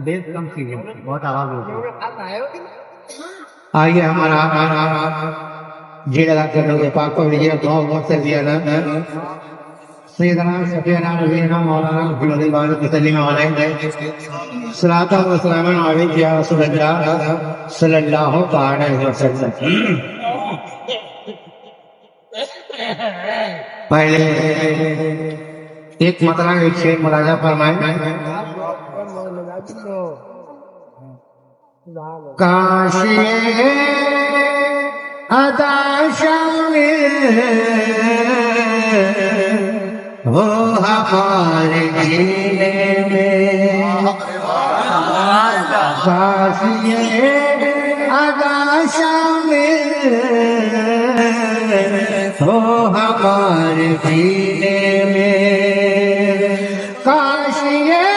بیس کم کیجیے بہت آواز ہوتی ہے آئیے ہمارا جی لگا کر لوگ پاک کو لیجیے دعا وقت سے دیا نا سیدنا شفیعنا نبینا مولانا محمد بارک وسلم علیہ صلاۃ و سلام علیک یا رسول اللہ صلی اللہ علیہ وسلم. پہلے ایک مطلب ایک شعر ملاحظہ فرمائیں. کاش یہ ادا شامل ہو ہمارے جینے میں، کاش یہ ادا شامل ہو ہمارے جینے میں، کاش یہ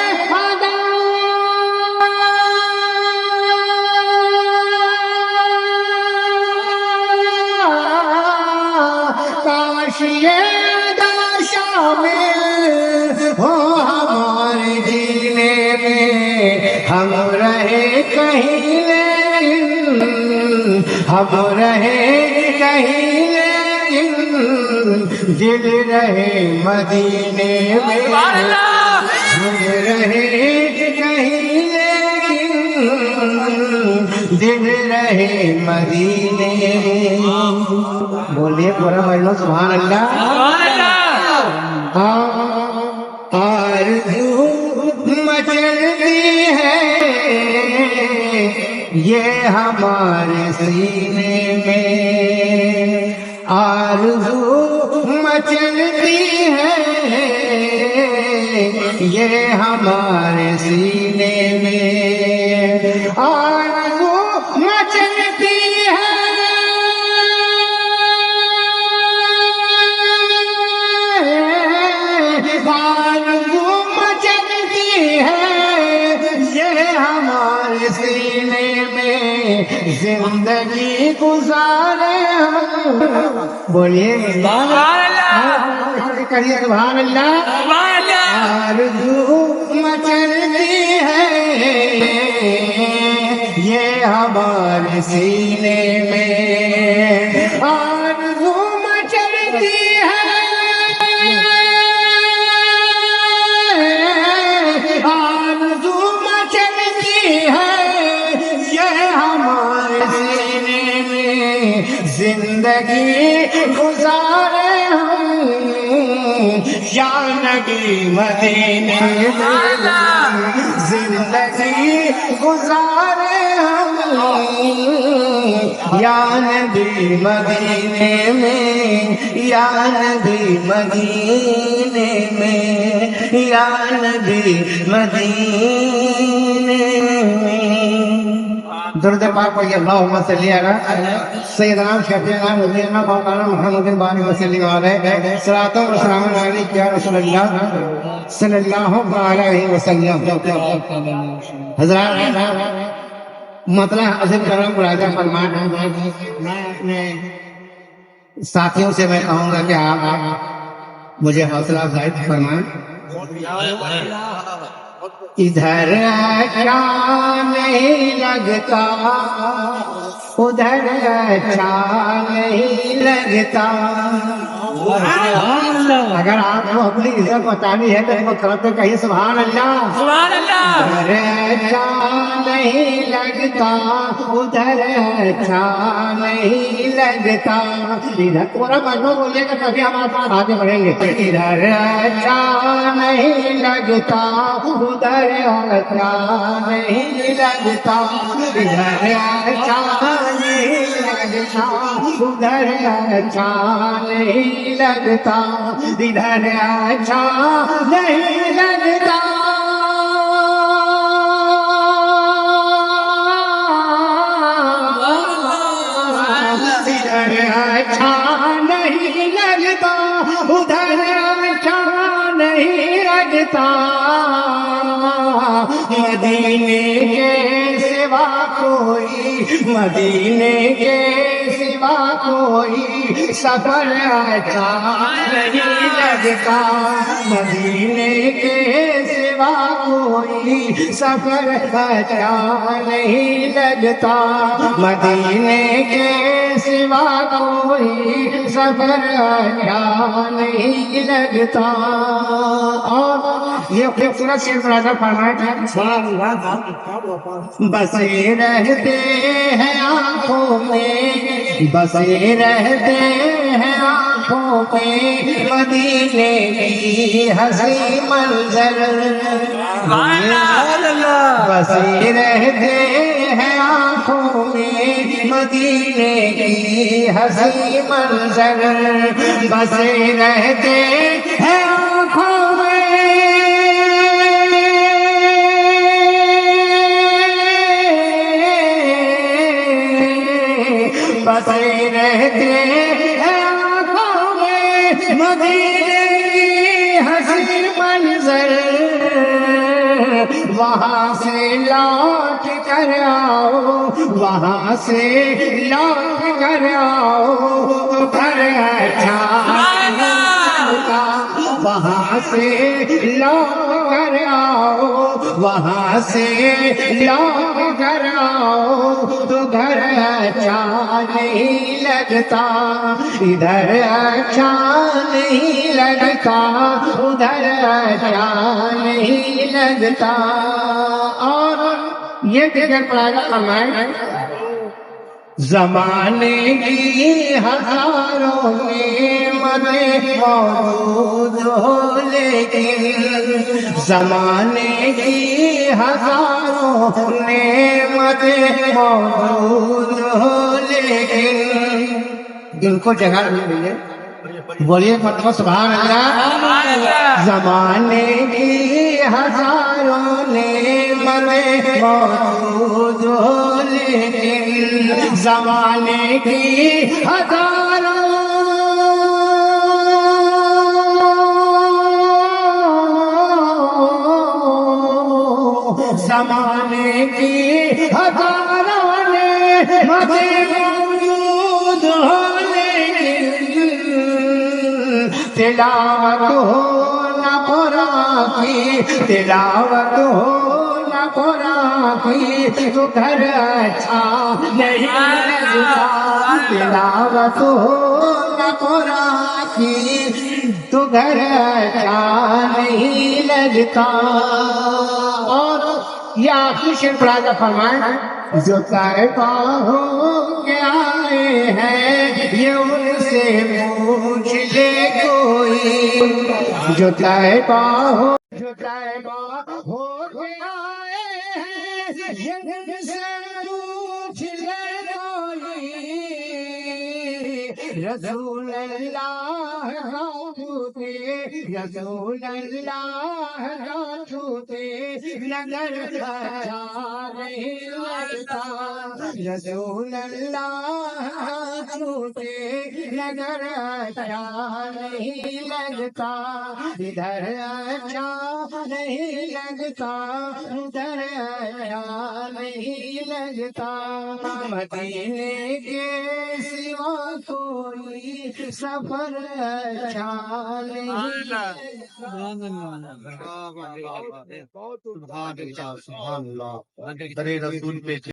ہو ہمارے جینے میں، ہم رہے کہیں لیکن ہم رہے کہیں لیکن دل رہے مدینے میں، ہم رہے کہیں لیکن دل رہے مدینے میں. بولیے پورا مجلس سبحان اللہ. آرزو مچلتی ہے یہ ہمارے سینے میں، آرزو مچلتی ہے یہ ہمارے سینے میں، آرزو مچلتی ہے سینے میں، زندگی گزارے ہم. بولیے کریے سبحان اللہ. آرزو مچلتی ہے یہ ہمارے سینے میں، آرزو مچلتی ہے آرزو مچلتی ہے زندگی گزارے ہم یا نبی مدینے میں، زندگی گزارے ہم یا نبی مدینے میں، یا نبی مدینے میں، یا نبی مدینے میں. درود پاک پڑھیے اللہم صلی علی سیدنا شفیعنا نبینا مولانا محمد بارک وسلم علیہ صلاۃ و سلام علیک یا رسول اللہ صلی اللہ علیہ وسلم. حضرات مطلع عظیم کرم مراجعہ فرمائیں. میں اپنے ساتھیوں سے میں کہوں گا کہ آپ مجھے حوصلہ افزائی فرمائیں. ادھر اچھا نہیں لگتا ادھر اچھا نہیں لگتا. اگر آپ کو اپنی عزت بتانی ہے تو کرتے کہیے سبحان اللہ. ادھر اچھا نہیں لگتا ادھر اچھا نہیں لگتا. ادھر پورا مجموعہ بولے گا تبھی ہم آپ آگے بڑھیں گے. ادھر اچھا نہیں لگتا ادھر اچھا نہیں لگتا. ادھر اچھا نہیں لگتا ادھر اچھا نہیں لگتا. ادھر اچھا نہیں لگتا ادھر اچھا نہیں لگتا ادھر اچھا نہیں لگتا. مدینے کے سوا کوئی مدینے کے سوا کوئی سفر اچھا نہیں لگتا. مدینے کے سوا کوئی سفر اچھا نہیں لگتا، مدینے کے سوا کوئی سفر اچھا نہیں لگتا۔ اور یہ خوبصورت شعر مراجعہ فرمائے، بسے رہتے ہیں آنکھوں میں، بسے رہتے ہیں آنکھوں میں مدینے کی حسین منظر، بسے رہتے ہیں آنکھوں میں مدینے کی حسین منظر، بسے رہتے ہیں آنکھوں میں بسے رہتے ہیں آنکھوں میں مدینے کی حسین منظر، وہاں سے لوٹ کر آؤ، وہاں سے لوٹ کر آؤ، گھر اچھا وہاں سے لوٹ کر آؤ، وہاں سے لوٹ کر آؤ، تو گھر اچھا نہیں لگتا، ادھر اچھا نہیں لگتا، ادھر اچھا نہیں لگتا۔ اور یہ دیگر پڑھائی فرمائے، زمانے کی ہزاروں نعمتیں موجود ہو لیکن، زمانے کی ہزاروں نعمتیں موجود ہو لیکن، دل کو جگہ ملی ہے، بولیے مرتبہ سبحان اللہ۔ زمانے کی ہزاروں نعمتیں موجود ہو لیکن، زمانے کی ہزاروں زمانے کی ہزاروں نعمتیں موجود ہو تلاوت ہو نہ قرآن کی، تلاوت ہو نہ قرآن کی، تو گھر اچھا نہیں لگتا، تلاوت ہو نہ قرآن کی، تو گھر اچھا نہیں لگتا۔ اور یہ آخری شعر پڑھا فرمائیں، جو طیبہ ہو کے آئے ہیں یہ ان سے پوچھ لے کوئی، جو طیبہ ہو کے آئے ہیں یہ ان سے پوچھ لے کوئی، رسول اللہ چھوتے، رسول اللہ چھوتے نظر اچھا نہیں لگتا، رسول اللہ چھوتے نظر اچھا نہیں لگتا، ادھر اچھا نہیں لگتا، ادھر اچھا نہیں لگتا، مدینے کے سوا کوئی سفر اچھا نہیں لگتا۔